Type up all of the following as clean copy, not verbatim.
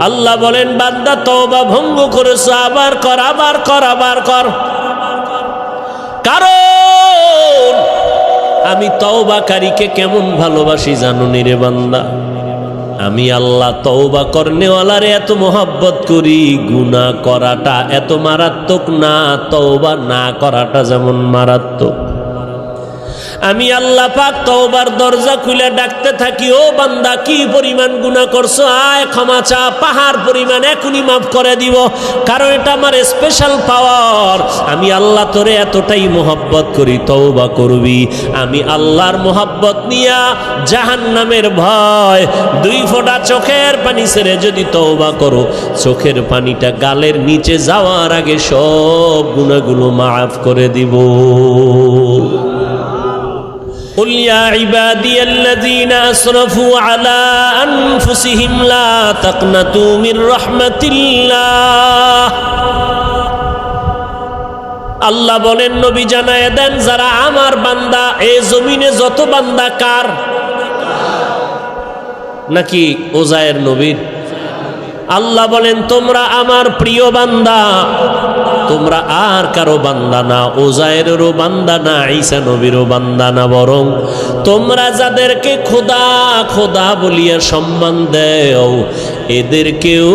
আল্লাহ বলেন বান্দা তওবা ভঙ্গ করেছো, আবার কর, আবার কর, আবার কর। কারণ আমি তওবাকারীকে কেমন ভালোবাসি জানো নি রে বান্দা? আমি আল্লাহ তওবা করনেওয়ালারে এত মোহাব্বত করি, গুনাহ করাটা এত মারাত্মক না, তওবা না করাটা যেমন মারাত্মক। আমি আল্লাহ পাক তওবার দরজা খুলে ডাকতে থাকি, ও বান্দা কি পরিমাণ গুনাহ করছো, আয় ক্ষমা চা, পাহাড় পরিমাণ এখনই মাফ করে দিব। কারণ এটা আমার স্পেশাল পাওয়ার। আমি আল্লাহ তোরে এতটাই মোহাব্বত করি, তওবা করবি। আমি আল্লাহর মোহাব্বত নিয়া জাহান্নামের ভয়, 2 ফোঁটা চোখের পানি ছেড়ে যদি তওবা করো, চোখের পানিটা গালের নিচে যাওয়ার আগে সব গুনাহগুলো মাফ করে দিব। قل يا عبادي الذين أسرفوا على أنفسهم لا تقنطوا من رحمة الله। আল্লাহ বলেন নবী জানায় দেন, যারা আমার বান্দা, এই জমিনে যত বান্দা কার? নাকি ওজায়ের নবীর? আল্লাহ বলেন তোমরা আমার প্রিয় বান্দা, তোমরা আর কারো বান্দা না, ওজায়েরেরও বান্দা না, ঈসা নবীরও বান্দা না, বরং তোমরা যাদেরকে খোদা খোদা বলিয়া সম্মান দেও, এদেরকেও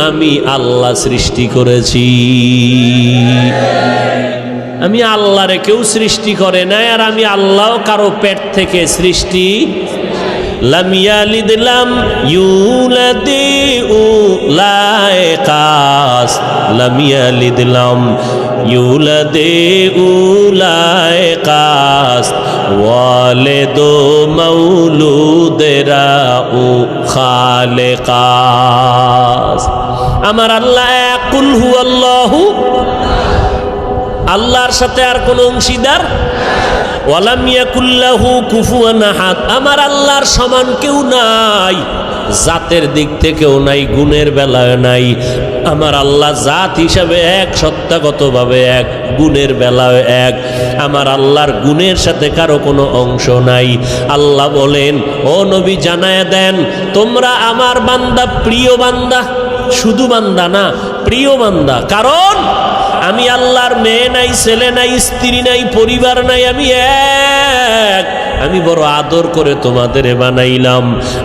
আমি আল্লাহ সৃষ্টি করেছি। আমি আল্লাহরে কেউ সৃষ্টি করে নাই, আর আমি আল্লাহ কারো পেট থেকে সৃষ্টি। লাম ইয়ালিদ লাম ইউলাদ উলাইকাস, লাম ইয়ালিদ লাম ইউলাদ উলাইকাস, ওয়ালিদু মাউলুদেরা উ খালিকাস। আমার আল্লাহ এক, কুল হুয়াল্লাহু, আল্লাহর সাথে আর কোন অংশীদার, ওয়ালাম ইয়াকুল লাহু কুফুয়ান আহাদ, আমার আল্লাহর সমান কেউ নাই, জাতের দিক থেকেও নাই, গুণের বেলায় নাই। আমার আল্লাহ জাত হিসাবে এক, সত্তাগতভাবে এক, গুণের বেলায় এক। আমার আল্লাহর গুণের সাথে কারো কোনো অংশ নাই। আল্লাহ বলেন, ও নবী জানায় দেন, তোমরা আমার বান্দা, প্রিয় বান্দা, শুধু বান্দা না, প্রিয় বান্দা। কারণ আমি আল্লাহর মেয়ে নাই, ছেলে নাই, স্ত্রী নাই, পরিবার নাই, আমি এক। আমি বড় আদর করে তোমাদের বানাইলাম।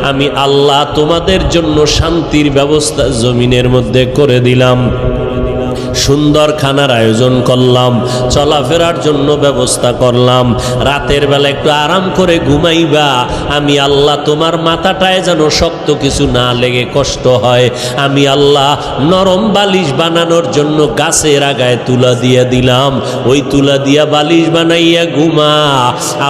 আমি আল্লাহ তোমাদের জন্য শান্তির ব্যবস্থা জমিনের মধ্যে করে দিলাম, সুন্দর খানার আয়োজন করলাম, চলাফেরার জন্য ব্যবস্থা করলাম। রাতের বেলা একটু আরাম করে ঘুমাইবা। আমি আল্লাহ তোমার মাথাটায় যেন শক্ত কিছু না লেগে কষ্ট হয়, আমি আল্লাহ নরম বালিশ বানানোর জন্য গাছের আগায় তুলা দিয়ে দিলাম। ওই তুলা দিয়া বালিশ বানাইয়া ঘুমা।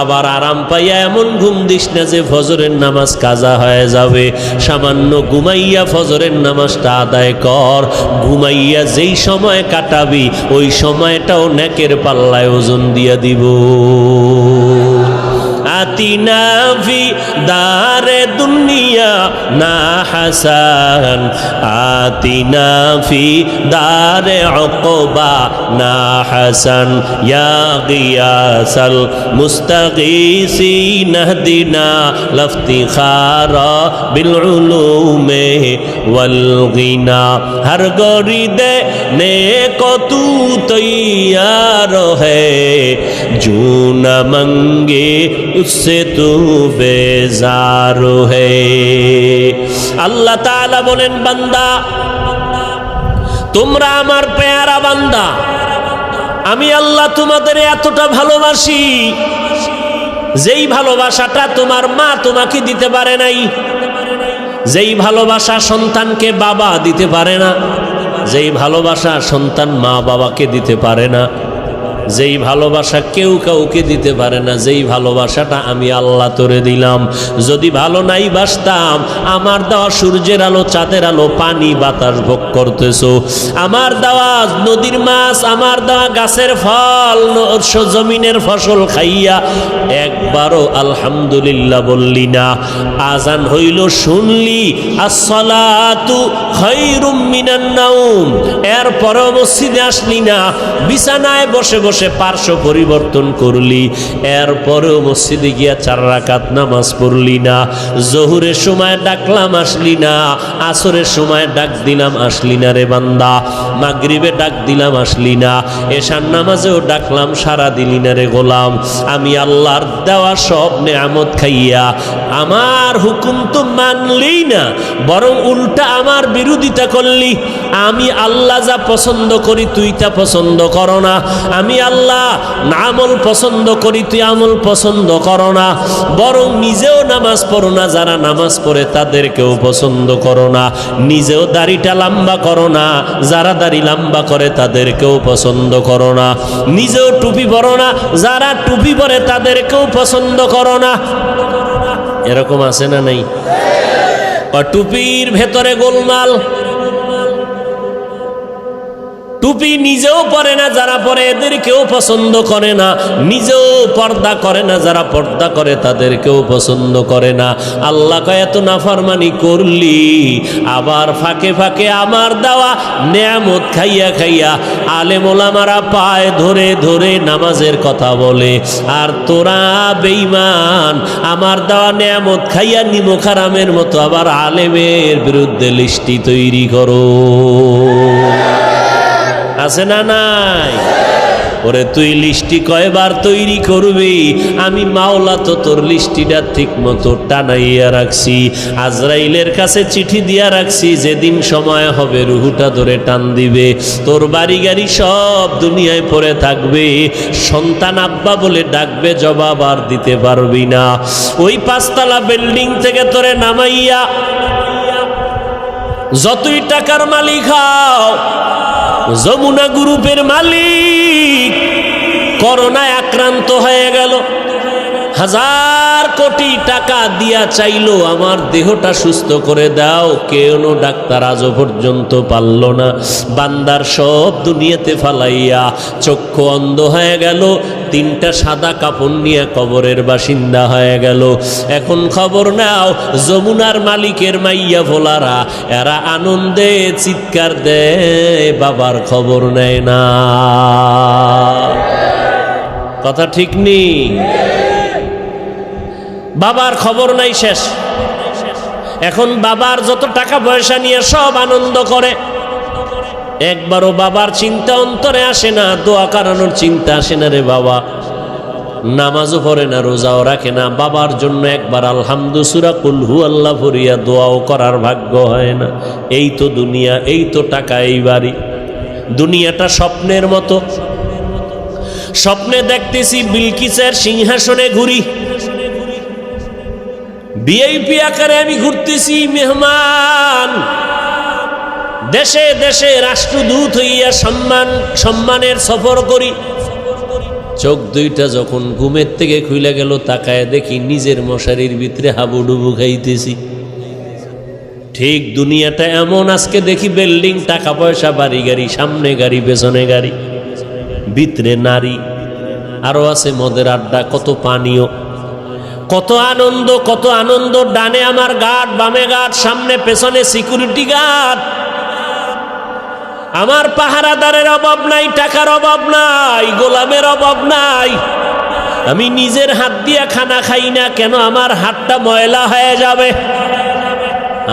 আবার আরাম পাইয়া এমন ঘুম দিস না যে ফজরের নামাজ কাজা হয়ে যাবে। সামান্য ঘুমাইয়া ফজরের নামাজটা আদায় কর। ঘুমাইয়া যেই সময় কাটাবি, ওই সময়টাও নেকের পাল্লায় ওজন দিয়া দিব। আতিনা ফি দারে দুনিয়া না হাসান, আতিনা ফি দারে উকবা না হাসান, ইয়া গিয়াসাল মুস্তাগীসিন ইহদিনা লাফতিখারা বিল উলুমে ওয়াল গিনা। হর গরিদে নেকো তু তৈয়ার হ্যায়, জো না মঙ্গে उससे तू बेजार है। আল্লাহ তাআলা বলেন, বান্দা তোমরা আমার পেয়ারা বান্দা, আমি আল্লাহ তোমাদের এতটা ভালোবাসি, যেই ভালোবাসাটা তোমার মা তোমাকে দিতে পারে নাই, যেই ভালোবাসা সন্তানকে বাবা দিতে পারে না, যেই ভালোবাসা সন্তান মা বাবাকে দিতে পারে না, যেই ভালোবাসা কেউ কাউকে দিতে পারে না, যেই ভালোবাসাটা আমি আল্লাহ তোরে দিলাম। যদি ভালো নাই বাসতাম, আমার দেওয়া সূর্যের আলো, চাঁদের আলো, পানি বাতাস ভোগ করতেছো, আমার দেওয়া নদীর মাছ, আমার দেওয়া গাছের ফল, জমিনের ফসল খাইয়া একবারও আলহামদুলিল্লাহ বললি না। আজান হইল শুনলি, আসসালাতু খায়রুম মিনান নাওম, এরপরও মসজিদে আসলি না, বিছানায় বসে বসে বসে পার্শ্ব পরিবর্তন করলি, এরপরেও মসজিদে গিয়া 4 রাকাত নামাজ পড়লি না। জোহরের সময় ডাকলাম আসলি না, আসরের সময় ডাক দিলাম আসলি না রে বান্দা, মাগরিবে ডাক দিলাম আসলি না, এশার নামাজেও ডাকলাম সারা দিলি না রে গোলাম। আমি আল্লাহর দেওয়া সব নেয়ামত খাইয়া আমার হুকুম তো মানলি না, বরং উল্টা আমার বিরোধিতা করলি। আমি আল্লাহ যা পছন্দ করি তুই তা পছন্দ করো না, আমি আল্লাহ আমল পছন্দ করি তুই আমল পছন্দ করো না, বরং নিজেও নামাজ পড়ো না, যারা নামাজ পড়ে তাদেরকেও পছন্দ করো না, নিজেও দাড়িটা লম্বা করো না, যারা দাড়ি লম্বা করে তাদেরকেও পছন্দ করো না, নিজেও টুপি পরো না, যারা টুপি পরে তাদেরকেও পছন্দ করো না। এরকম আছে না নাই? টুপির ভেতরে গোলমাল, টুপি নিজেও পরে না, যারা পরে এদেরকেও পছন্দ করে না, নিজেও পর্দা করে না, যারা পর্দা করে তাদেরকেও পছন্দ করে না। আল্লাহ কয় এত নাফরমানি করলি, আবার ফাঁকে ফাঁকে আমার দেওয়া নেয়ামত খাইয়া খাইয়া আলেম ওলামারা পায় ধরে ধরে নামাজের কথা বলে, আর তোরা বেঈমান আমার দেওয়া নেয়ামত খাইয়া নিমক হারামের মতো আবার আলেমের বিরুদ্ধে লিস্টি তৈরি করো। আছে না নাই? ওরে তুই লিস্টি কয়বার তৈরি করবি? আমি মাওলা তো তোর লিস্টিটা ঠিক মতো টানাইয়া রাখছি, আজরাইলের কাছে চিঠি দিয়া রাখছি, যেদিন সময় হবে রুহুটা ধরে টান দিবে, তোর বাড়ি গাড়ি সব দুনিয়ায় পড়ে থাকবে, সন্তান আব্বা বলে ডাকবে, জবাব আর দিতে পারবি না। ওই 5 তলা বিল্ডিং থেকে তোরে নামাইয়া যতই টাকার মালিক হও, যমুনা গ্রুপের মালিক করোনায় আক্রান্ত হয়ে গেল, 1000 কোটি টাকা দিয়া চাইলো আমার দেহটা সুস্থ করে দাও, কেন ডাক্তার আজও পর্যন্ত পারল না। বান্দার সব দুনিয়াতে ফালাইয়া চক্ষু অন্ধ হয়ে গেল, 3টা সাদা কাপড় নিয়ে কবরের বাসিন্দা হয়ে গেল। এখন খবর নাও, যমুনার মালিকের মাইয়া ভোলারা এরা আনন্দে চিৎকার দেয়, বাবার খবর নেয় না। কথা ঠিক নেই? বাবার খবর নাই, শেষ। এখন বাবার যত টাকা পয়সা নিয়ে সব আনন্দ করে, একবারও বাবার চিন্তা অন্তরে আসে না, দোয়া করানোর চিন্তা আসে না রে বাবা। নামাজও পড়ে না, রোজাও রাখে না, বাবার জন্য একবার আলহামদু সূরা কুল হু আল্লাহ পড়িয়া দোয়াও করার ভাগ্য হয় না। এই তো দুনিয়া, এই তো টাকা, এই বাড়ি। দুনিয়াটা স্বপ্নের মতো, স্বপ্নে দেখতেছি বিলকিসের সিংহাসনে ঘুরি, ভিআইপি আকারে আমি ঘুরতেছি, মেহমান, দেশে দেশে রাষ্ট্রদূত হইয়া সম্মানের সফর করি। চোখ দুইটা যখন ঘুমের থেকে খুলে গেল, তাকায় দেখি নিজের মশারির ভিতরে হাবুডুবু খাইতেছি। ঠিক দুনিয়াটা এমন, আজকে দেখি বিল্ডিং, টাকা পয়সা, বাড়ি গাড়ি, সামনে গাড়ি পেছনে গাড়ি, ভিতরে নারী, আরো আছে মদের আড্ডা, কত পানীয়, কত আনন্দ, কত আনন্দ। ডানে আমার গার্ড, বামে গার্ড, সামনে পেছনে সিকিউরিটি গার্ড। আমার পাহারাদারের অভাব নাই, টাকার অভাব নাই, গোলামের অভাব নাই। আমি নিজের হাত দিয়া খানা খাই না, কেন? আমার হাতটা ময়লা হয়ে যাবে।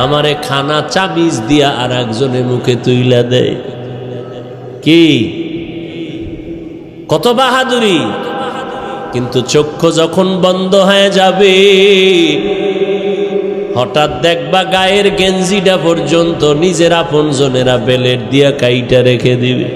আমারে খানা চামিচ দিয়া আর একজনের মুখে তুইলা দেয়। কি কত বাহাদুরি! কিন্তু চক্ষু যখন বন্ধ হয়ে যাবে, হঠাৎ দেখবা গায়ের গেঞ্জিটা পর্যন্ত নিজের আপনজনেরা বেলেট দিয়া কাইটা রেখে দিবে।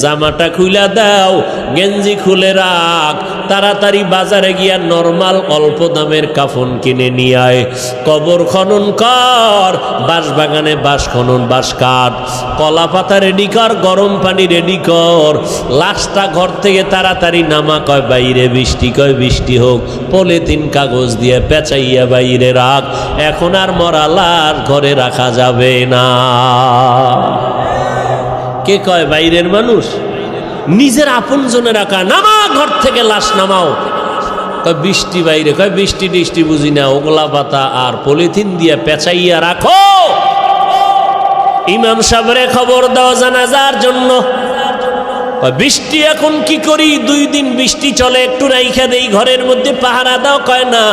জামাটা খুলে দাও, গেঞ্জি খুলে রাখ, তাড়াতাড়ি বাজারে গিয়া নরমাল অল্প দামের কাফন কিনে নিয়ে আয়। কবর খনন কর, বাঁশ বাগানে বাঁশ খনন, বাঁশ কাঠ, কলা পাতা রেডি কর, গরম পানি রেডি কর, লাশটা ঘর থেকে তাড়াতাড়ি নামা। কয় বাইরে বৃষ্টি, কয় বৃষ্টি হোক, পলিথিন কাগজ দিয়ে পেঁচাইয়া বাইরে রাখ। এখন আর মরা লাশ ঘরে রাখা যাবে না। কে কয় বাইরের মানুষ? নিজের আপন জনে রাখা। নামা ঘর থেকে, লাশ নামাও। কয় বৃষ্টি বাইরে, কয় বৃষ্টি টিষ্টি বুঝি না, ওগলা পাতা আর পলিথিন দিয়ে পেঁচাইয়া রাখো। ইমাম সাহেবরে খবর দাও জানাজার জন্য। বৃষ্টি এখন কি করি, 2 দিন বৃষ্টি চলে, একটু রাইখা দেই ঘরের মধ্যে, পাহারা দাও। কয় না,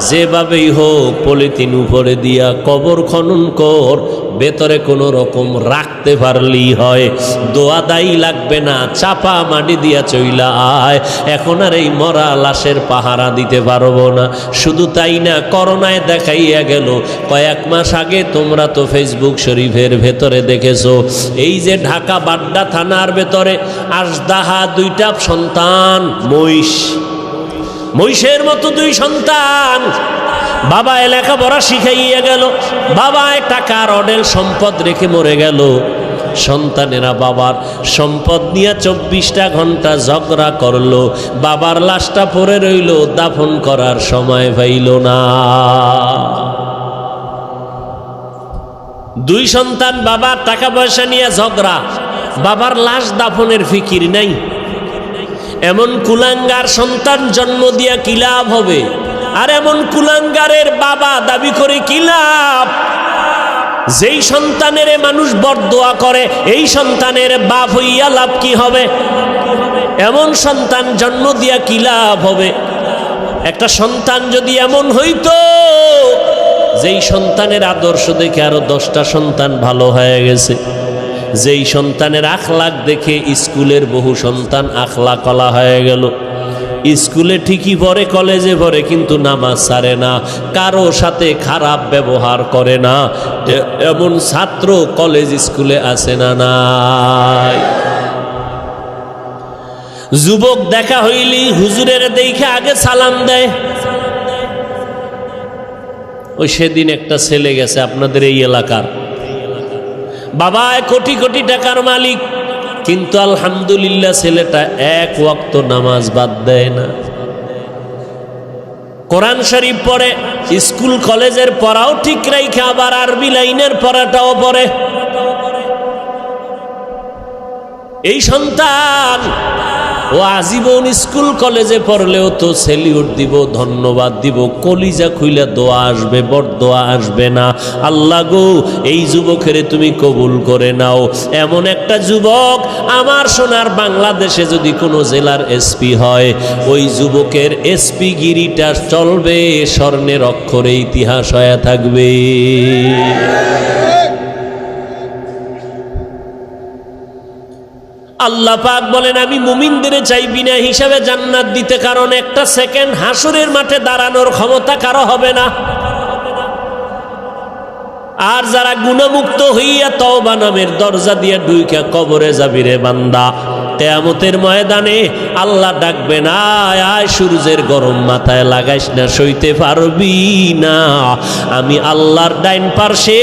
যেভাবেই হোক পলিথিন উপরে দিয়া কবর খনন কর, ভেতরে কোনো রকম রাখতে পারলেই হয়, দোয়া দায়ী লাগবে না, চাপা মাটি দিয়া চইলা আয়। এখন আর এই মরা লাশের পাহারা দিতে পারবো না। শুধু তাই না, করোনায় দেখাইয়া গেল, কয়েক মাস আগে তোমরা তো ফেসবুক শরীফের ভেতরে দেখেছো, এই যে ঢাকা বাড্ডা থানার ভেতরে আজদাহা 2টা সন্তান, মহিষের মতো 2 সন্তান, বাবা লেখাপড়া শিখাইয়া গেল, বাবা টাকার অডেল সম্পদ রেখে মরে গেল। সন্তানেরা বাবার সম্পদ নিয়ে 24টা ঘন্টা ঝগড়া করলো, বাবার লাশটা পড়ে রইল, দাফন করার সময় পাইল না। 2 সন্তান, বাবার টাকা পয়সা নিয়ে ঝগড়া, বাবার লাশ দাফনের ফিকির নাই। এমন কুলাঙ্গার সন্তান জন্ম দিয়া কি লাভ হবে? আর এমন কুলাঙ্গারের বাবা দাবি করে কি লাভ? যেই সন্তানের মানুষ বরদোয়া করে, এই সন্তানের বাপ হইয়া লাভ কি হবে? এমন সন্তান জন্ম দিয়া কি লাভ হবে? একটা সন্তান যদি এমন হইতো, যেই সন্তানের আদর্শ দেখে আরো 10টা সন্তান ভালো হয়ে গেছে, যেই সন্তানের আখলাক দেখে স্কুলের বহু সন্তান আখলাকলা হয়ে গেল। স্কুলে ঠিকই পড়ে, কলেজে পড়ে, কিন্তু নামাজ ছাড়ে না, কারো সাথে খারাপ ব্যবহার করে না, এমন ছাত্র কলেজ স্কুলে আছে না নাই? যুবক দেখা হইলি হুজুরের দেখে আগে সালাম দেয়। ওই সেদিন একটা ছেলে গেছে আপনাদের এই এলাকার, বাবা কোটি কোটি টাকার মালিক, কিন্তু আলহামদুলিল্লাহ ছেলেটা 1 ওয়াক্ত নামাজ বাদ দেয় না, কোরআন শরীফ পড়ে, স্কুল কলেজের পড়াও ঠিক রাইখা আবার আরবি লাইনের পড়াটাও পড়ে। এই সন্তান ও আজীবন স্কুল কলেজে পড়লেও তো সেলিউট দিব, ধন্যবাদ দিব, কলিজা খুইলা দোয়া আসবে, বরদোয়া আসবে না। আল্লাহ গো, এই যুবকের তুমি কবুল করে নাও। এমন একটা যুবক আমার সোনার বাংলাদেশে যদি কোনো জেলার এসপি হয়, ওই যুবকের এসপি গিরিটা চলবে, স্বর্ণের অক্ষরে ইতিহাস হয়ে থাকবে। আল্লাহ পাক বলেন, আমি মুমিনদের চাই বিনা হিসাবে জান্নাত দিতে, কারণ একটা সেকেন্ড হাসরের মাঠে দাঁড়ানোর ক্ষমতা কারো হবে না। আর যারা গুনাহমুক্ত হইয়া তওবা নামের দরজা দিয়ে ঢুইকা কবরে যাবি রে বান্দা, কিয়ামতের ময়দানে আল্লাহ ডাকবেন, আয় আয়, সূর্যের গরম মাথায় লাগাইস না, সইতে পারবি না। আমি আল্লাহর ডাইন পার্শ্বে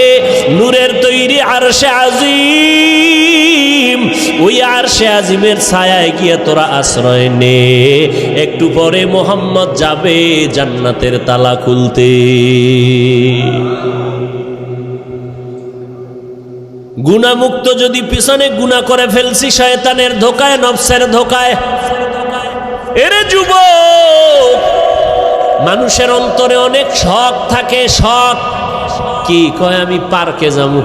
নূরের তৈরি আরশে আজিম, ওই আরশে আজিমের ছায়ায় গিয়ে তোরা আশ্রয় নে। একটু পরে মোহাম্মদ যাবে জান্নাতের তালা খুলতে। গুনাহমুক্ত যদি পিছনে গুনাহ করে ফেলছি, শয়তানের ধোকায়, নফসের ধোকায়। এরে যুবক, মানুষের অন্তরে অনেক শখ থাকে। শখ কি? কয় আমি পার্কে যাবো।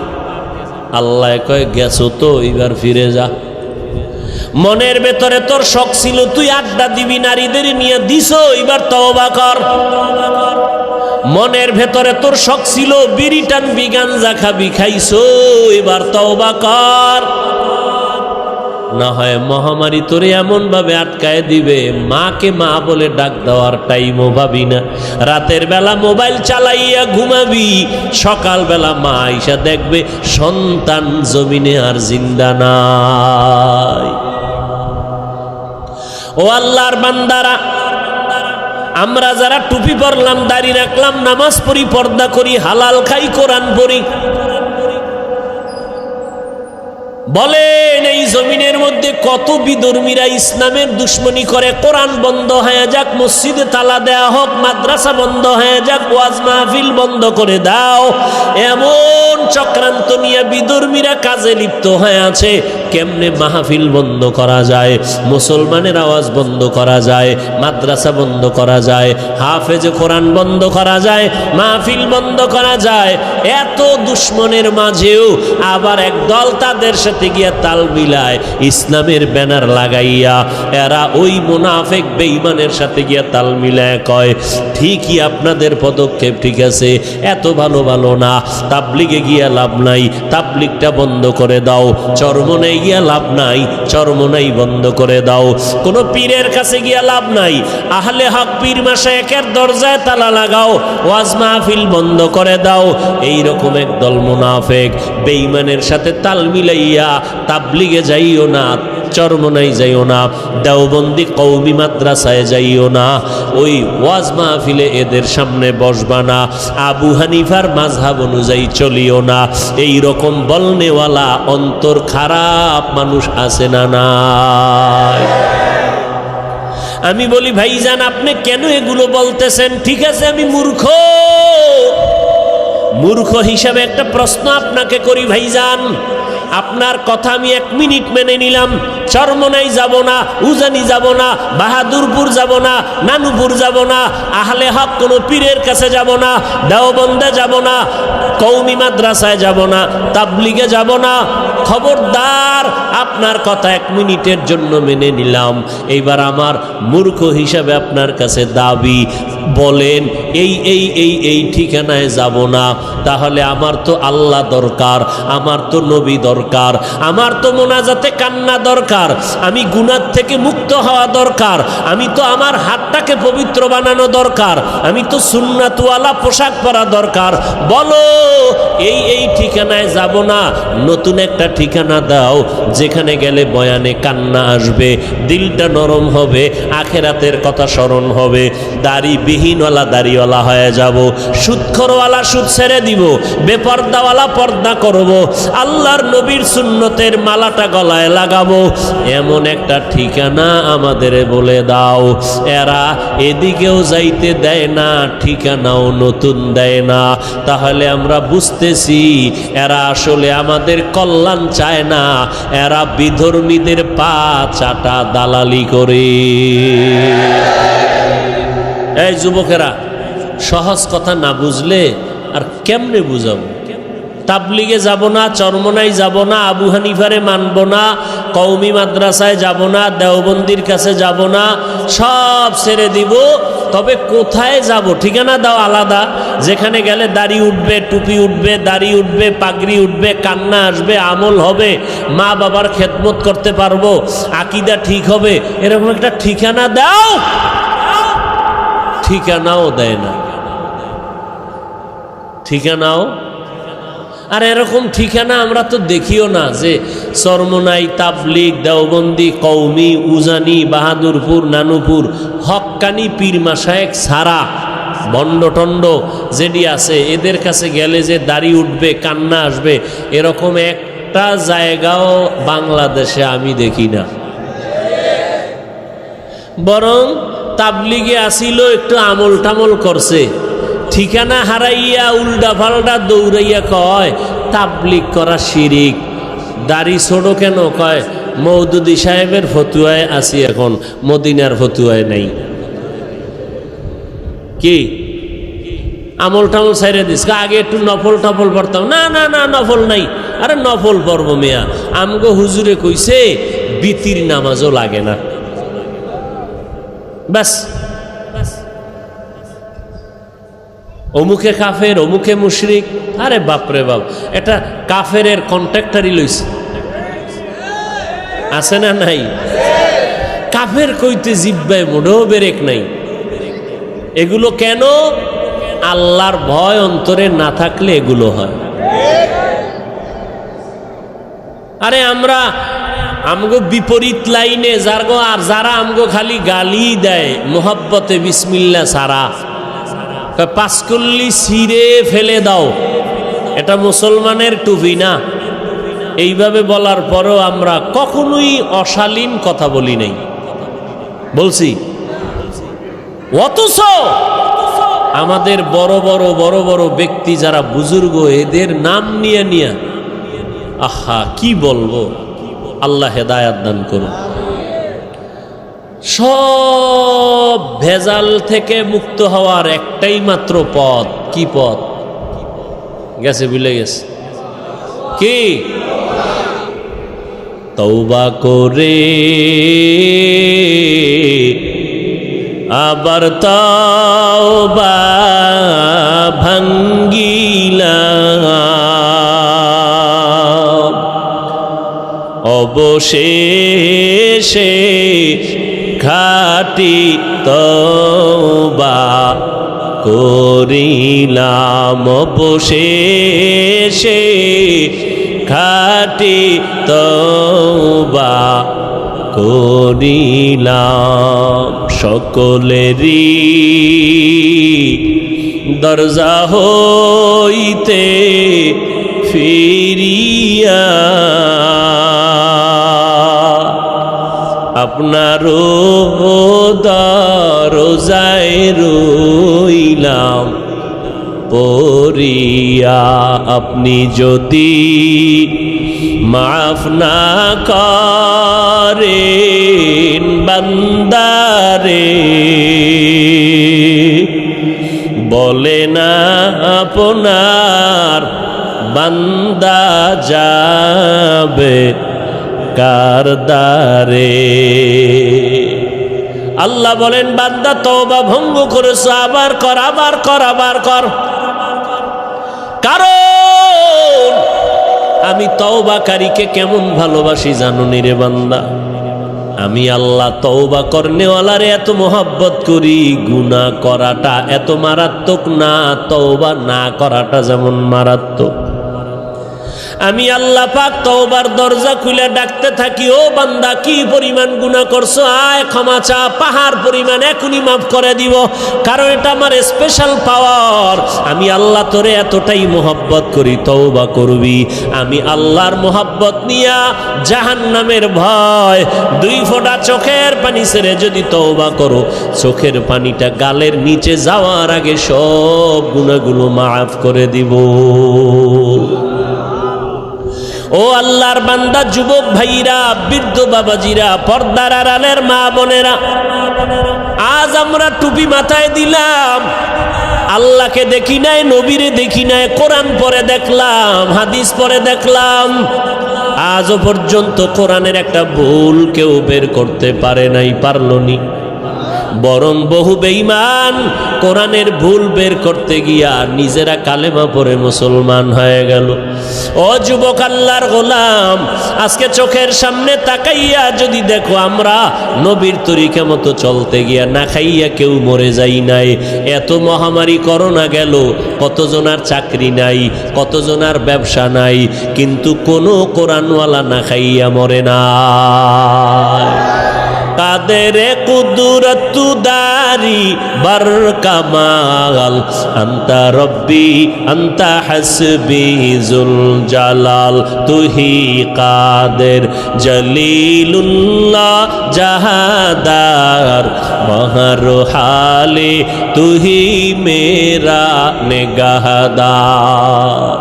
আল্লাহ কয় গেছো তো, এবার ফিরে যা। মনের ভেতরে তোর শখ ছিল তুই আড্ডা দিবি, নারীদের নিয়ে দিছো, এবার তওবা কর। মনের ভেতরে তোর শখ ছিল বিড়ি টানবি, গাঞ্জা খাবি, খাইছো, এবার তওবা কর। না হয় মহামারী তোরে এমন ভাবে আটকায় দিবে, মাকে মা বলে ডাক দেওয়ার টাইমও ভাবি না। রাতের বেলা মোবাইল চালাইয়া ঘুমাবি, সকাল বেলা মা আইসা দেখবে সন্তান জমিনে আর জিন্দা নাই। ও আল্লাহর বান্দারা, আমরা যারা টুপি পরলাম, দাড়ি রাখলাম, নামাজ পড়ি, পর্দা করি, হালাল খাই, কোরআন পড়ি, বলেন এই জমিনের মধ্যে কত বিধর্মীরা ইসলামের দুশ্মনী করে। কোরআন বন্ধ হয়ে যাক, মসজিদে তালা দেয়া হোক, মাদ্রাসা বন্ধ হয়ে যাক, ওয়াজ মাহফিল বন্ধ করে দাও, এমন চক্রান্ত নিয়ে বিধর্মীরা কাজে লিপ্ত হয়ে আছে। কেমনে মাহফিল বন্ধ করা যায়, মুসলমানের আওয়াজ বন্ধ করা যায়, মাদ্রাসা বন্ধ করা যায়, হাফেজ কোরআন বন্ধ করা যায়, মাহফিল বন্ধ করা যায়। এত দুশ্মনের মাঝেও আবার একদল তাদের সাথে গিয়ে তাল মিলায়, ইসলামের ব্যানার লাগাইয়া এরা ওই মুনাফিক বেঈমানের সাথে গিয়া তাল মিলায় কয় ঠিকই আপনাদের পদক্ষেপ ঠিক আছে, এত ভালো ভালো না, তাবলিগে গিয়া লাভ নাই, তাবলিগটা বন্ধ করে দাও, চরমনাই গিয়া লাভ নাই, চরমনাই বন্ধ করে দাও, কোনো পীরের কাছে গিয়া লাভ নাই, আহলে হক পীর মাশায়েখের দরজায় তালা লাগাও, ওয়াজ মাহফিল বন্ধ করে দাও। এইরকম একদল মুনাফিক বেঈমানের সাথে তাল মিলাইয়া তাবলিগে যাইও না, চরমনাই যাইও না, দেওবন্দি কওমি মাদ্রাসায় যাইও না, ওই ওয়াজ মাহফিলে এদের সামনে বসবা না, আবু হানিফার মাযহাব অনুযায়ী চলিও না। এই রকম বলনেওয়ালা অন্তর খারাপ মানুষ আছে না নাই? আমি বলি ভাইজান আপনি কেন এগুলো বলতেছেন? ঠিক আছে আমি মূর্খ, মূর্খ হিসাবে একটা প্রশ্ন আপনাকে করি ভাইজান, আপনার কথা আমি 1 মিনিট মেনে নিলাম, চরমনাই যাব না, উজানি যাব না, বাহাদুরপুর যাব না, নানুপুর যাব না, আহলে হক কোনো পীরের কাছে যাব না, দেওবন্দে যাব না, কওমি মাদ্রাসায় যাব না, তাবলিগে যাব না। খবরদার, আপনার কথা 1 মিনিটের জন্য মেনে নিলাম। এইবার আমার মূর্খ হিসাবে আপনার কাছে দাবি, বলেন এই এই এই এই ঠিকানায় যাব না, তাহলে আমার তো আল্লাহ দরকার, আমার তো নবী দরকার, আমার তো মোনাজাতে কান্না দরকার, আমি গুনাহ থেকে মুক্ত হওয়া দরকার, আমি তো আমার হাতটাকে পবিত্র বানানো দরকার, আমি তো সুন্নাতওয়ালা পোশাক পরা দরকার। বলো এই এই ঠিকানায় যাব না, নতুন একটা ঠিকানা দাও যেখানে গেলে বয়ানে কান্না আসবে, দিলটা নরম হবে, আখেরাতের কথা স্মরণ হবে, দাড়ি বিহীনওয়ালা দাড়িওয়ালা হয়ে যাব, সুদখোরওয়ালা সুদ ছেড়ে দিব, বেপর্দাওয়ালা পর্দা করব, আল্লাহর নবীর সুন্নতের মালাটা গলায় লাগাবো। এমন একটা ঠিকানা আমাদের বলে দাও। এরা এদিকেও যাইতে দেয় না, ঠিকানাও নতুন দেয় না। তাহলে আমরা বুঝতেছি এরা আসলে আমাদের কল্যাণ চায় না, এরা বিধর্মীদের পা চাটা দালালি করে। এই যুবকেরা, সহজ কথা না বুঝলে আর কেমনে বুঝাবো? তাবলিগে যাব না, চরমনাই যাব না, আবু হানিফারে মানব না, কওমি মাদ্রাসায় যাব না, দেওবন্দির কাছে যাব না, সব ছেড়ে দিব। তবে কোথায় যাব? ঠিকানা দাও আলাদা, যেখানে গেলে দাড়ি উঠবে, টুপি উঠবে, দাড়ি উঠবে, পাগড়ি উঠবে, কান্না আসবে, আমল হবে, মা বাবার খেদমত করতে পারবো, আকীদা ঠিক হবে, এরকম একটা ঠিকানা দাও। ঠিকানাও দেয় না, ঠিকানাও। আর এরকম ঠিকানা আমরা তো দেখিও না, যে চরমনাই, তাবলিগ, দেওবন্দি, কওমি, উজানি, বাহাদুরপুর, নানুপুর, হক্কানি পীর মাশায়েখ ছাড়া ভণ্ডটণ্ড যেটি আছে এদের কাছে গেলে যে দাড়ি উঠবে, কান্না আসবে, এরকম একটা জায়গাও বাংলাদেশে আমি দেখি না। বরং তাবলিগে আসিল, একটু আমল টামল করছে, ঠিকানা হারাইয়া উল্টা পাল্টা দৌড়াইয়া কয় তাবলিগ করা শিরিক। দাড়ি ছোট কেন? কয় মওদুদি সাহেবের ফতুয়ায় আসি, এখন মদিনার ফতুয়ায় নাই। কি আমল টামল ছাইরে দিস? আগে একটু নফল টফল পড়তাম। না না না, নফল নাই। আরে নফল পড়ব মিয়া, আমগো হুজুরে কইছে বিতির নামাজও লাগে না। ব্যাস, অমুকে কাফের, অমুকে মুশরিক। আরে বাপরে বাপ, এটা কাফেরের কন্ট্রাক্টারই লইছে, আছে না নাই? কাফের কইতে জিব্বায় মোটেও বেরেক নাই। এগুলো কেন? আল্লাহর ভয় অন্তরে না থাকলে এগুলো হয়। আরে আমরা আমগো বিপরীত লাইনে যারা আমগো খালি গালি দেয় মোহাব্বতে বিসমিল্লাহ সারা, পাঁচকল্লি ছিঁড়ে ফেলে দাও, এটা মুসলমানের টুপি না। এইভাবে বলার পরেও আমরা কখনোই অশালীন কথা বলি নাই, বলছি। অথচ আমাদের বড় বড় বড় বড় ব্যক্তি যারা বুজুর্গ, এদের নাম নিয়ে নিয়ে আহা কি বলবো। আল্লাহ হেদায়াত দান করুন। সব ভেজাল থেকে মুক্ত হওয়ার একটাই মাত্র পথ। কি পথ? গেছে, ভুলে গেছে। কি? তওবা করে আবার তওবা ভাঙ্গিলাম, অবশেষে খাঁটি তওবা করিলাম, অবশেষে খাঁটি তওবা করিলাম। সকলেরই দরজা হইতে ফিরিয়া আপনারও দরজায় রইলাম পড়িয়া। আপনি যদি মাফ না করেন বান্দারে, বলে না আপনার বান্দা যাবে কার দ্বারে। আল্লাহ বলেন, বান্দা তওবা ভঙ্গ করেছো, আবার কর, আবার কর, আবার কর। কারণ আমি তওবাকারীকে কেমন ভালোবাসি জানো নি রে বান্দা? আমি আল্লাহ তওবা করনেওয়ালারে এত মোহাব্বত করি, গুনাহ করাটা এত মারাত্মক না, তওবা না করাটা যেমন মারাত্মক। আমি আল্লাহ পাক তওবার দরজা খুলে ডাকতে থাকি, ও বান্দা কি পরিমাণ গুনাহ করছো, আয় ক্ষমা চা, পাহাড় পরিমাণ এখনই মাফ করে দিব। কারণ এটা আমার স্পেশাল পাওয়ার। আমি আল্লাহ তোরে এতটাই মোহাব্বত করি, তওবা করবি। আমি আল্লাহর মোহাব্বত নিয়া জাহান্নামের ভয়, 2 ফোঁটা চোখের পানি ছেড়ে যদি তওবা করো, চোখের পানিটা গালের নিচে যাওয়ার আগে সব গুনাহগুলো মাফ করে দিব। ও আল্লাহর বান্দা, যুবক ভাইরা, বৃদ্ধ বাবাজিরা, পর্দার আড়ালের মা বোনেরা, আজ আমরা টুপি মাথায় দিলাম, আল্লাহকে দেখি নাই, নবীরে দেখি নাই, কোরআন পড়ে দেখলাম, হাদিস পড়ে দেখলাম, আজও পর্যন্ত কোরআনের একটা ভুল কেউ বের করতে পারে নাই, পারলো নি। বরং বহু বেঈমান কোরআনের ভুল বের করতে গিয়া নিজেরা কালেমা পড়ে মুসলমান হয়ে গেল। ও যুবক আল্লাহর গোলাম, আজকে চোখের সামনে তাকাইয়া যদি দেখো, আমরা নবীর তরিকা মতো চলতে গিয়া না খাইয়া কেউ মরে যাই নাই। এত মহামারী করোনা গেল, কতজনার চাকরি নাই, কতজনার ব্যবসা নাই, কিন্তু কোনো কোরআনওয়ালা না খাইয়া মরে না। কাদেরে কুদরতু দারি বার কামাল, আন্তা রব্বি আন্তা হাসবি জুল জালাল, তুহি কাদের জলিলুল্লাহ জাহাদার, মহর হালে তুহি মেরা নেগাহদার।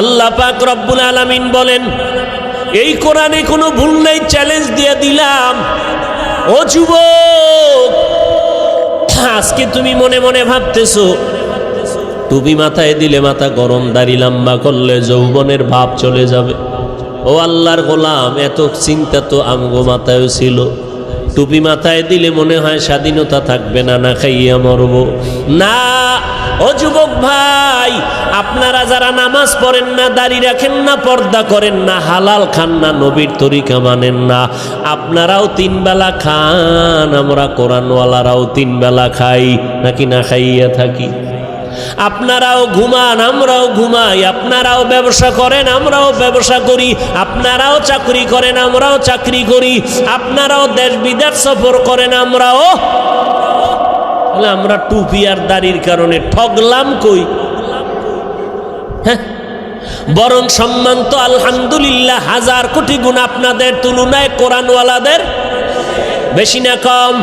আল্লাহ পাক রব্বুল আলামিন বলেন, এই কোরআনে কোনো ভুল নাই, চ্যালেঞ্জ দিয়ে দিলাম। ও যুবক, আজকে তুমি মনে মনে ভাবতেছো টুপি মাথায় দিলে মাথা গরম, দাড়ি লম্বা করলে যৌবনের ভাব চলে যাবে। ও আল্লাহর গোলাম, এত চিন্তা তো আমগো মাথায়ও ছিল। টুপি মাথায় দিলে মনে হয় স্বাধীনতা থাকবে না, না খাইয়া মরবো না। ও যুবক ভাই, আপনারা যারা নামাজ পড়েন না, দাড়ি রাখেন না, পর্দা করেন না, হালাল খান না, নবীর তরিকা মানেন না, আপনারাও 3 বেলা খান, আমরা কোরআনওয়ালারাও 3 বেলা খাই, নাকি না খাইয়া থাকি? আপনারাও ঘুমান, আমরাও ঘুমাই, আপনারাও ব্যবসা করেন, আমরাও ব্যবসা করি, আপনারাও চাকরি করেন, আমরাও চাকরি করি, আপনারাও দেশ বিদেশ সফর করেন, আমরাও। আমরা টুপি আর দাড়ির কারণে ঠগলাম কই? হ্যাঁ, বরং সম্মান তো আলহামদুলিল্লাহ 1000 কোটি গুণ আপনাদের তুলনায় কোরআনওয়ালাদের বেশি না কম?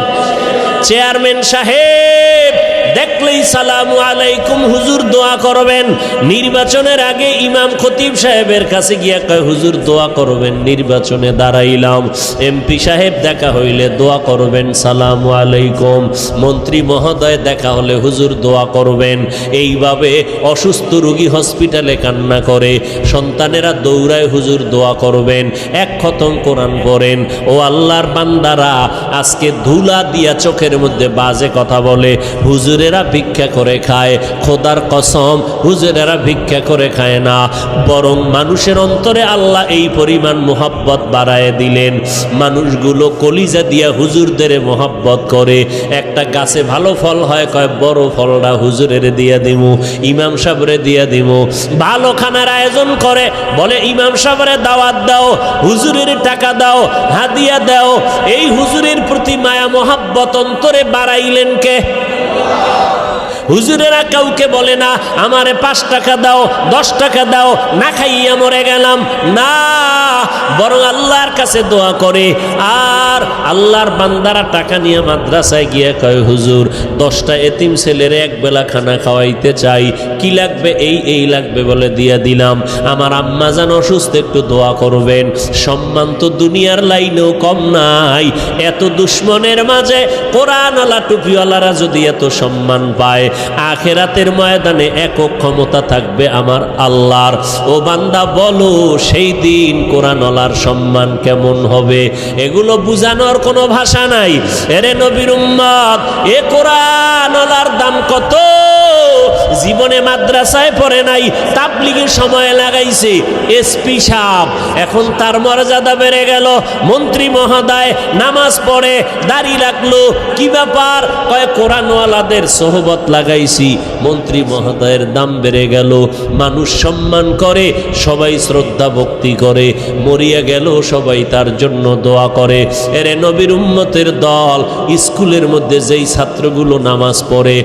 চেয়ারম্যান সাহেব দেখলেই সালামু আলাইকুম হুজুর দোয়া করবেন। নির্বাচনের আগে ইমাম খতিব সাহেবের কাছে গিয়া কয় হুজুর দোয়া করবেন, নির্বাচনে দাঁড়াইলাম। এমপি সাহেব দেখা হইলে দোয়া করবেন সালামু আলাইকুম। মন্ত্রী মহোদয় দেখা হলে হুজুর দোয়া করবেন। এইভাবে অসুস্থ রোগী হসপিটালে কান্না করে, সন্তানেরা দৌড়ায় হুজুর দোয়া করবেন। এক খতম কোরআন পড়েন। ও আল্লাহর বান্দারা, আজকে ধুলা দিয়া চোখের মধ্যে বাজে কথা বলে, হুজুরেরা ভিক্ষা করে খায়। খোদার কসম, হুজুরেরা ভিক্ষা করে খায় না, বরং মানুষের অন্তরে আল্লাহ এই পরিমাণ মোহাব্বত বাড়ায় দিলেন, মানুষগুলো কলিজা দিয়া হুজুরদের মোহাব্বত করে। একটা গাছে ভালো ফল হয়, কয় বড় ফলটা হুজুরের দিয়া দিমু, ইমাম সাহেবরে দিয়া দিমু। ভালো খানার আয়োজন করে, বলে ইমাম সাহেবরে দাওয়াত দাও, হুজুরের টাকা দাও, হাদিয়া দাও। এই হুজুরের প্রতি মায়া মোহাব্বত অন্তরে বাড়াইলেন কে? হুজুরেরা কাউকে বলে না আমারে 5 টাকা দাও, 10 টাকা দাও, না খাইয়া মরে গেলাম, না, বরং আল্লাহর কাছে দোয়া করে। আর আল্লাহর বান্দারা টাকা নিয়ে মাদ্রাসায় গিয়ে কয় হুজুর 10টা এতিম ছেলের এক বেলা খানা খাওয়াইতে চাই, কি লাগবে? এই লাগবে বলে দিয়া দিলাম। আমার আম্মা জান অসুস্থ, একটু দোয়া করবেন। সম্মান তো দুনিয়ার লাইনেও কম নাই। এত দুশ্মনের মাঝে কোরআনওয়ালা টুপিওয়ালারা যদি এত সম্মান পায়, আখেরাতের ময়দানে একক ক্ষমতা থাকবে আমার আল্লাহর। ও বান্দা বলো, সেই দিন কোরআনওয়ালার সম্মান কেমন হবে? এগুলো বুঝানোর কোনো ভাষা নাই। এরে নবীর উম্মত, এ কোরআনওয়ালার দাম কত? জীবনে মাদ্রাসায় পড়ে নাই, তাবলীগের সময় লাগাইছে। এসপি সাহেব, এখন তার মর্যাদা বেড়ে গেল। মন্ত্রী মহোদয় নামাজ পড়ে, দাড়ি রাখলো, কি ব্যাপার? কয় কোরআনওয়ালাদের সোহবত লাগাইছি, মন্ত্রী মহোদয়ের দাম বেড়ে গেল। মানুষ সম্মান করে, সবাই শ্রদ্ধা ভক্তি করে, মরিয়া গেল সবাই তার জন্য দোয়া করে। এরে নবীর উম্মতের দল, স্কুলের মধ্যে যেই ছাত্রগুলো নামাজ পড়ে,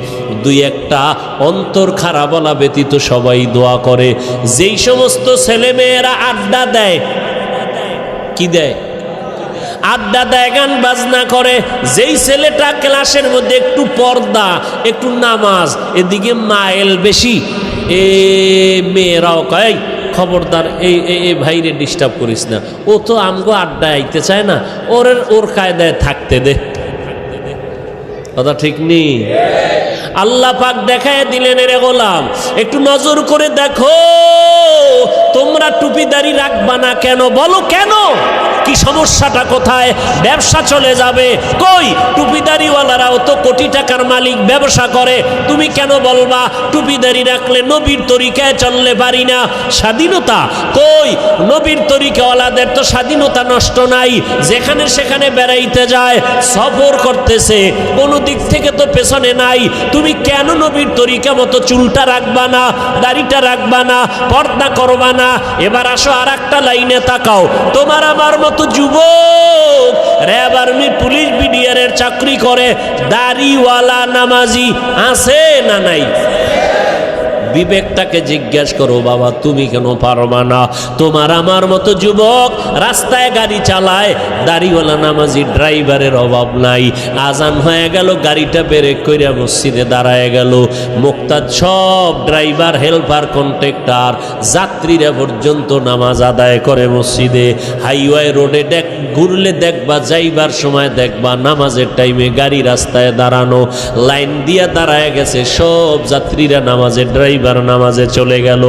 2-1টা অন্তর খারাপ বলা ব্যতীত সবাই দোয়া করে। যেই সমস্ত ছেলে মেয়েরা আড্ডা দেয়, কি দেয়? আড্ডা দেয়, গান বাজনা করে। যেই ছেলেটা ক্লাসের মধ্যে একটু পর্দা, একটু নামাজ, এদিকে মাইল বেশি, এ মেয়েরাও কয় খবরদার এই ভাইরে ডিস্টার্ব করিস না, ও তো আমগো আড্ডা আইতে চায় না, ওর কায়দায় থাকতে দে। কথা ঠিক নেই? আল্লাহ পাক দেখায় দিলেন, রে গোলাম একটু নজর করে দেখো, তোমরা টুপিদারি রাখবা না কেন? বলো কেন? কি সমস্যাটা কোথায়? ব্যবসা চলে যাবে। কই, টুপিদারিওয়ালারাও তো কোটি টাকার মালিক, ব্যবসা করে। তুমি কেন বলবা টুপিদারি রাখলে নবীর তরিকায় চললে পারি না? স্বাধীনতা কই? নবীর তরিকাওয়ালাদের তো স্বাধীনতা নষ্ট নাই, যেখানে সেখানে বেড়াইতে যায়, সফর করতেছে, কোনো দিক থেকে তো পেছনে নাই। তুমি কেন নবীর তরিকা মতো চুলটা রাখবা না, দাড়িটা রাখবা না, পর্দা করবা না? এবার আসো আর একটা লাইনে তাকাও। তোমার আমার মতো যুবক র্যাব, আর্মি, পুলিশ, বিডিআরের চাকরি করে, দাড়িওয়ালা নামাজি আছে না নাই? বিবেকটাকে জিজ্ঞাসা করো, বাবা তুমি কেন পারবা না? তোমার আমার মতো যুবক রাস্তায় গাড়ি চালায়, দাড়িওয়ালা নামাজি ড্রাইভারের অভাব নাই। আজান হয়ে গেল, গাড়িটা ব্রেক কইরা মসজিদে দাঁড়ায় গেল। মুক্তাদ সব ড্রাইভার, হেল্পার, কন্ট্রাক্টর, যাত্রীরা পর্যন্ত নামাজ আদায় করে মসজিদে। হাইওয়ে রোডে ঘুরলে দেখবা, যাইবার সময় দেখবা নামাজের টাইমে গাড়ি রাস্তায় দাঁড়ানো, লাইন দিয়া দাঁড়ায় গেছে সব যাত্রীরা নামাজে, ড্রাইভার নামাজে চলে গেল।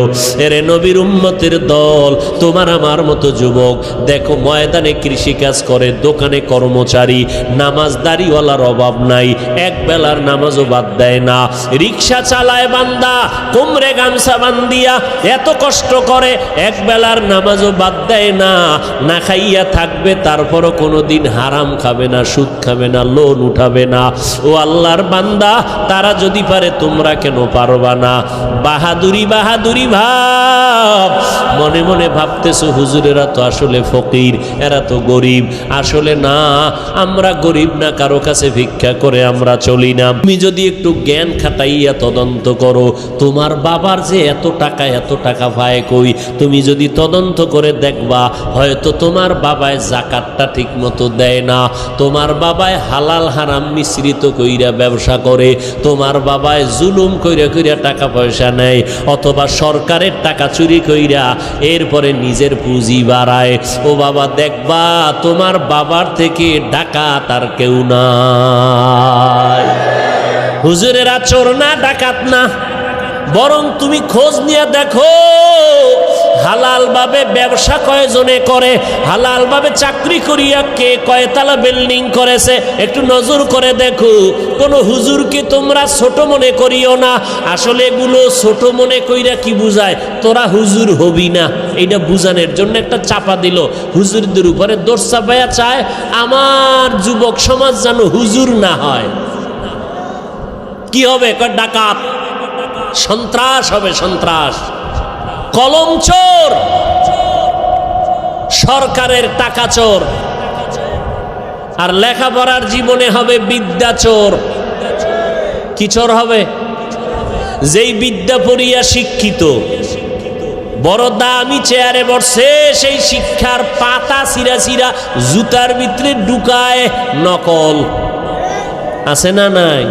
এরে নবীর উম্মতের দল, তোমার আমার মতো যুবক দেখো, ময়দানে কৃষিকাজ করে, দোকানে কর্মচারী, নামাজদারিওয়ালার অভাব নাই, এক বেলার নামাজও বাদ দেয় না। রিক্সা চালায় বান্দা, কোমরে গামছা বান্দিয়া এত কষ্ট করে, এক বেলার নামাজও বাদ দেয় না। না খাইয়া থাকবে, তারপরও কোনোদিন হারাম খাবে না, সুদ খাবে না, লোন উঠাবে না। ও আল্লাহর বান্দা, তারা যদি পারে তোমরা কেন পারবা না? বাহাদুরি বাহাদুরি ভাব। মনে মনে ভাবতেছো হুজুরেরা তো আসলে ফকির, এরা তো গরিব। আসলে না, আমরা গরিব না, কারো কাছে ভিক্ষা করে আমরা চলি না। তুমি যদি একটু জ্ঞান খাটাইয়া তদন্ত করো, তোমার বাবার যে এত টাকা পায় কই, তুমি যদি তদন্ত করে দেখবা হয়তো তোমার বাবায় জাকাতটা ঠিক মতো দেয় না, তোমার বাবায় হালাল হারাম মিশ্রিত কইরা ব্যবসা করে, তোমার বাবায় জুলুম কইরা কইরা টাকা পয়সা নেয়, অথবা সরকারের টাকা চুরি কইরা এরপরে নিজের পুঁজি বাড়ায়। ও বাবা, দেখবা তোমার বাবার থেকে ডাকাত আর কেউ নাই। হুজুরেরা চোর না, ডাকাত না, বরং তুমি খোঁজ নিয়ে দেখো হালাল ভাবে ব্যবসা কয়জনে করে, হালাল ভাবে চাকরি করিয়া কে কয়তলা বিল্ডিং করেছে, একটু নজর করে দেখো। কোন হুজুরকে তোমরা ছোট মনে করিও না। আসলে এগুলো ছোট মনে কইরা কি বুঝায়, তোরা হুজুর হবি না, এইটা বুঝানোর জন্য একটা চাপা দিল। হুজুরদের উপরে দোষ চাপাইয়া চায় আমার যুবক সমাজ যেন হুজুর না হয়। কি হবে? ডাকাত, সন্ত্রাস হবে, সন্ত্রাস, কলম চোর, সরকারের টাকা চোর, আর লেখাপড়ার জীবনে হবে বিদ্যা চোর। কি চোর হবে? যেই বিদ্যা পড়িয়া শিক্ষিত, বড় দামি চেয়ারে বসে, সেই শিক্ষার পাতা চিরা চিরা জুতার ভিতরে ঢুকায় নকল। আছে না নাই?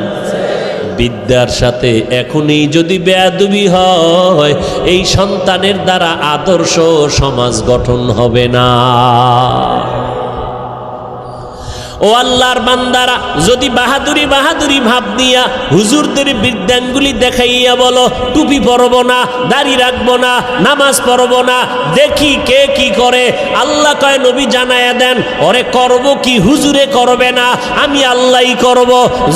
বিদ্যার সাথে এখনই যদি বেয়াদবি হয়, এই সন্তানের দ্বারা আদর্শ সমাজ গঠন হবে না। ও আল্লাহর বান্দারা, যদি বাহাদুরি বাহাদুরি ভাব দিয়া হুজুরদের বিদ্যাঙ্গুলি দেখাইয়া বলো টুপি পরবো না, দাড়ি রাখবো না, নামাজ পড়বো না, দেখি কে কি করে, আল্লাহ কয় নবী জানায়া দেন ওরে করব কি হুজুরে করবে না, আমি আল্লাহই করব।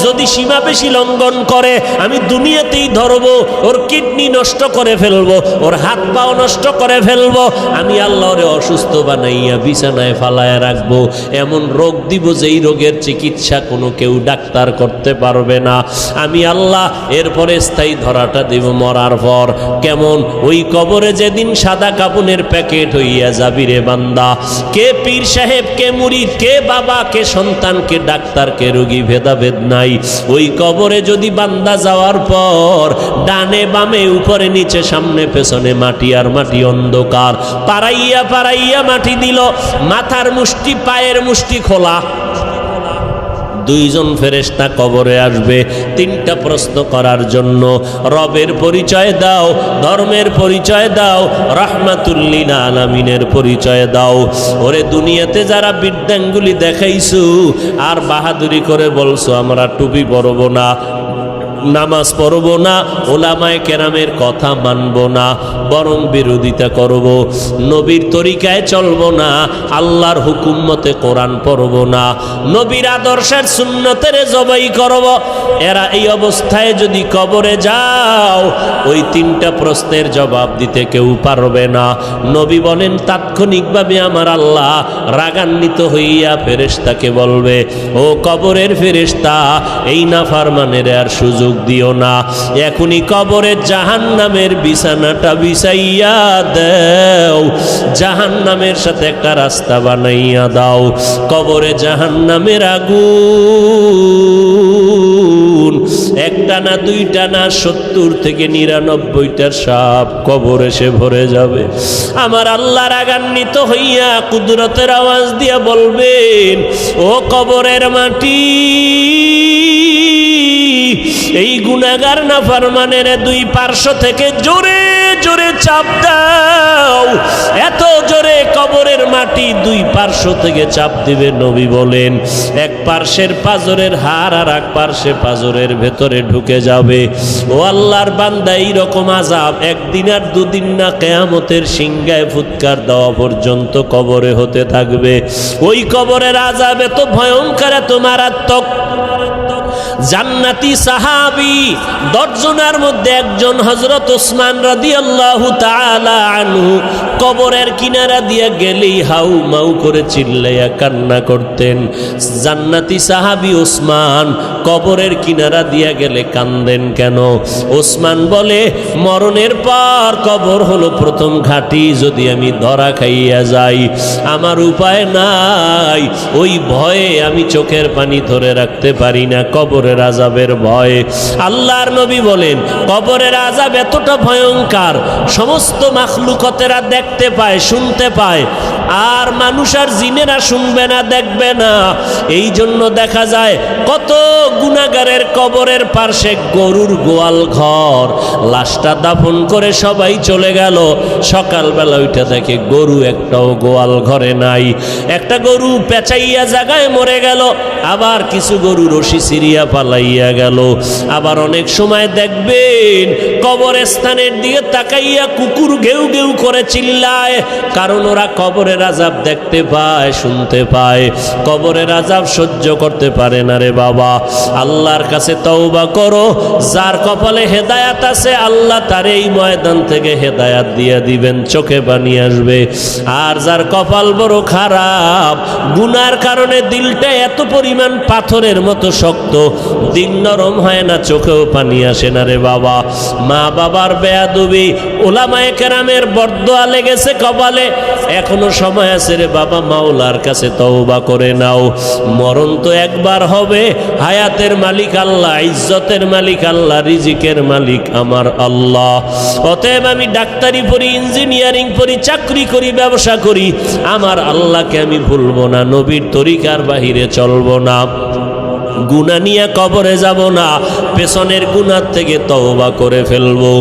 যদি সীমা বেশি লঙ্ঘন করে আমি দুনিয়াতেই ধরবো, ওর কিডনি নষ্ট করে ফেলবো, ওর হাত পাও নষ্ট করে ফেলবো, আমি আল্লাহ ওরে অসুস্থ বানাইয়া বিছানায় ফালায়া রাখবো, এমন রোগ দিব যে এই রোগের চিকিৎসা কোনো কেউ ডাক্তার করতে পারবে না, আমি আল্লাহ। এরপরে স্থায়ী ধরাটা দেব মরার পর। কেমন? ওই কবরে যেদিন সাদা কাপনের প্যাকেট হইয়া যাবি রে বান্দা, কে পীর সাহেব, কে মুরিদ, কে বাবা, কে সন্তান, কে ডাক্তার, কে রোগী, ভেদাভেদ নাই। ওই কবরে যদি বান্দা যাওয়ার পর ডানে বামে উপরে নিচে সামনে পেছনে মাটি আর মাটি, অন্ধকার, পাড়াইয়া পাড়াইয়া মাটি দিল, মাথার মুষ্টি পায়ের মুষ্টি খোলা, দুইজন ফেরেশতা কবরে আসবে তিনটা প্রশ্ন করার জন্য। রবের পরিচয় দাও, ধর্মের পরিচয় দাও, রাহমাতুল লিল আলামিনের পরিচয় দাও। ওরে দুনিয়াতে যারা বিদ্যাঙ্গুলি দেখাইছো আর বাহাদুরি করে বলছো আমরা টুপি পরবো না, নামাজ পড়ব না, ওলামায়ে কেরামের কথা মানব না, বরং বিরোধিতা করব, নবীর তরিকায় চলব না, আল্লাহর হুকুম মতে কোরআন পড়ব না, নবীর আদর্শের সুন্নতের জবাই করব। এরা এই অবস্থায় যদি কবরে যাও, ওই তিনটা প্রশ্নের জবাব দিতে কেউ পারবে না। নবী বলেন তাৎক্ষণিকভাবে আমার আল্লাহ রাগান্বিত হইয়া ফেরেশতাকে বলবে, ও কবরের ফেরেশতা, এই নাফরমানের আর সুযোগ দিও না, এখনই কবরে জাহান্নামের বিছানাটা বিছাইয়া দাও, জাহান্নামের সাথে একটা রাস্তা বানাইয়া দাও। কবরে জাহান্নামের আগুন একটা না দুইটা না 70 থেকে 99টা সাপ কবর এসে ভরে যাবে। আমার আল্লাহ রাগান্বিত হইয়া কুদরতের আওয়াজ দিয়া বলবেন, ও কবরের মাটি, এই গুনাহগার নাফরমানের দুই পার্শ্ব থেকে জোরে জোরে চাপ দাও। এত জোরে কবরের মাটি দুই পার্শ্ব থেকে চাপ দিবে। নবী বলেন এক পার্শ্বের পাজরের হাড় আর এক পার্শ্বে পাজরের ভেতরে ঢুকে যাবে। ও আল্লাহর বান্দা, এইরকম আযাব একদিন আর দুদিন না, কিয়ামতের সিংহায় ফুৎকার দেওয়া পর্যন্ত কবরে হতে থাকবে। ওই কবরের আযাব এত ভয়ঙ্কর, এত মারাত্মক। জান্নাতি সাহাবী 10 জনের মধ্যে একজন হযরত ওসমান রাদিয়াল্লাহু তাআলা আনহু কবরের কিনারা দিয়া গেলেই হাউ মাউ করে চিল্লাইয়া কান্না করতেন। জান্নাতি সাহাবী ওসমান কবরের কিনারা দিয়া গেলে কান্দেন কেন? ওসমান বলে, মরণের পর কবর হলো প্রথম ঘাঁটি, যদি আমি ধরা খাইয়া যাই আমার উপায় নাই, ওই ভয়ে আমি চোখের পানি ধরে রাখতে পারি না, কবরের আযাবের ভয়ে। আল্লাহর নবী বলেন, কবরের আযাব এতটা ভয়ঙ্কর, সমস্ত মাখলুকতেরা দেখতে পায়, শুনতে পায়, আর মানুষ আর জিনেরা শুনবে না, দেখবে না। এই জন্য দেখা যায় কত গুনাহগারের কবরের পাশে গরুর গোয়াল ঘর, লাশটা দাফন করে সবাই চলে গেল, সকালবেলা ওইটা দেখে গরু একটাও গোয়াল ঘরে নাই। একটা গরু পেঁচাইয়া জায়গায় মরে গেল, আবার কিছু গরু রশি সিরিয়া পালাইয়া গেল। আবার অনেক সময় দেখবেন কবরস্থানের দিকে তাকাইয়া কুকুর ঘেউ ঘেউ করে চিল্লায়, কারণ ওরা কবরের আযাব দেখতে পায়, শুনতে পায়, কবরের আযাব সহ্য করতে পারে না রে বাবা। আল্লাহর কাছে তওবা করো, যার কপালে হেদায়াত আছে আল্লাহ তার এই ময়দান থেকে হেদায়াত দিয়ে দিবেন, চোখে পানি আসবে। আর যার কপাল বড় খারাপ, গুনার কারণে দিলটা এত পরিমাণ পাথরের মতো শক্ত, দিল নরম হয় না, চোখেও পানি আসে না রে বাবা। মা বাবার বেয়াদবি, ওলামায়ে কেরামের বরদোয়া লেগেছে কপালে, এখনো সময় আছে রে বাবা, মাওলার কাছে তওবা করে নাও। মরণ তো একবার হবে, হায়াতের মালিক আল্লাহ, ইজ্জতের মালিক আল্লাহ, রিজিকের মালিক আমার আল্লাহ। অতএব আমি ডাক্তারি পড়ি, ইঞ্জিনিয়ারিং পড়ি, চাকরি করি, ব্যবসা করি, আমার আল্লাহকে আমি ভুলবো না, নবীর তরিকার বাহিরে চলবো না, গুনাহ নিয়ে কবরে যাব না, পেছনের গুনাহ থেকে তওবা করে ফেলবো।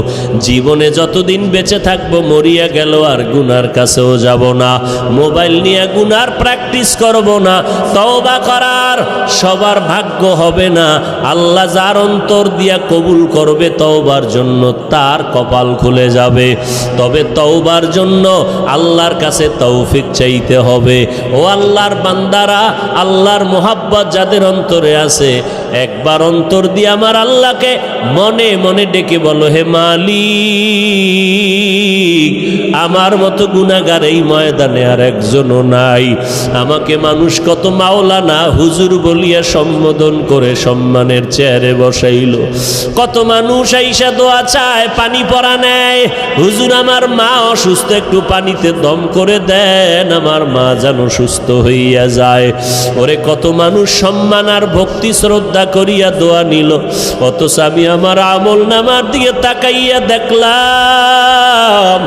জীবনে যতদিন বেঁচে থাকবো, মরিয়া গেল আর গুনার কাছেও যাব না। মোবাইল নিয়ে গুনার প্র্যাকটিস করব না। তওবা করার সবার ভাগ্য হবে না, আল্লাহ যার অন্তর দিয়া কবুল করবে তওবার জন্য তার কপাল খুলে যাবে। তবে তওবার জন্য আল্লাহর কাছে তৌফিক চাইতে হবে। ও আল্লাহর বান্দারা, আল্লাহর মোহাব্বত যাদের অন্তরে আছে, একবার অন্তর দিয়ে আমার আল্লাহকে মনে মনে ডেকে বলো, হে মালিক, আমার মতো গুনাহগার এই ময়দানে আর একজনও নাই। আমাকে মানুষ কত মাওলানা হুজুর বলিয়া সম্বোধন করে সম্মানের চেয়ারে বসাইল, কত মানুষ আইসা দোয়া চায়, পানি পরা নেয়, হুজুর আমার মা অসুস্থ, একটু পানিতে দম করে দেন, আমার মা যেন সুস্থ হইয়া যায়। ওরে কত মানুষ সম্মান আর ভক্তি শ্রদ্ধা করিয়া দোয়া নিল, অথচ আমি আমার আমল নামার দিকে তাকাইয়া দেখলাম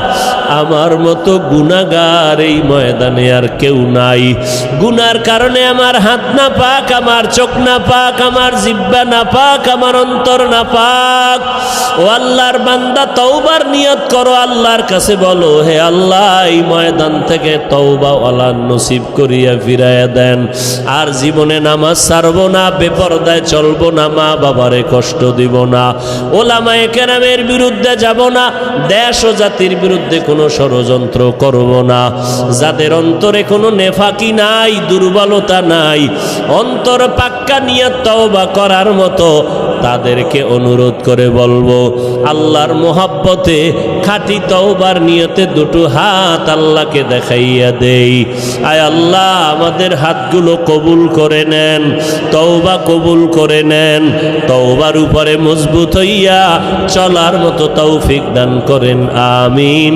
আমার মতো গুনাহগার এই ময়দানে আর কেউ নাই। গুনার কারণে আমার হাত না পাক, আমার চোখ না পাক, আমার জিহ্বা না পাক, আমার অন্তর না পাক। ও আল্লাহর বান্দা, তওবার নিয়ত করো, আল্লাহর কাছে বলো, হে আল্লাহ, এই ময়দান থেকে তওবা ওয়ালা নসিব করিয়া ফিরাইয়া দেন। আর জীবনে নামাজ ছাড়বো না, বেপরদায় চলবো না, মা বাবারে কষ্ট দিব না, ওলামায়ে কেরামের বিরুদ্ধে যাব না, দেশ ও জাতির বিরুদ্ধে কোনো ষড়যন্ত্র করব না। যাদের অন্তরে কোনো নেফাকি নাই, দুর্বলতা নাই, অন্তর পাক্কা নিয়ত তওবা করার মতো, তাদেরকে অনুরোধ করে বলবো, আল্লাহর মোহাব্বতে খাঁটি তওবার নিয়তে দুটো হাত আল্লাহকে দেখাইয়া দেই। আয় আল্লাহ, আমাদের হাতগুলো কবুল করে নেন, তওবা কবুল করে নেন, তওবার উপরে মজবুত হইয়া চলার মতো তৌফিক দান করেন, আমিন।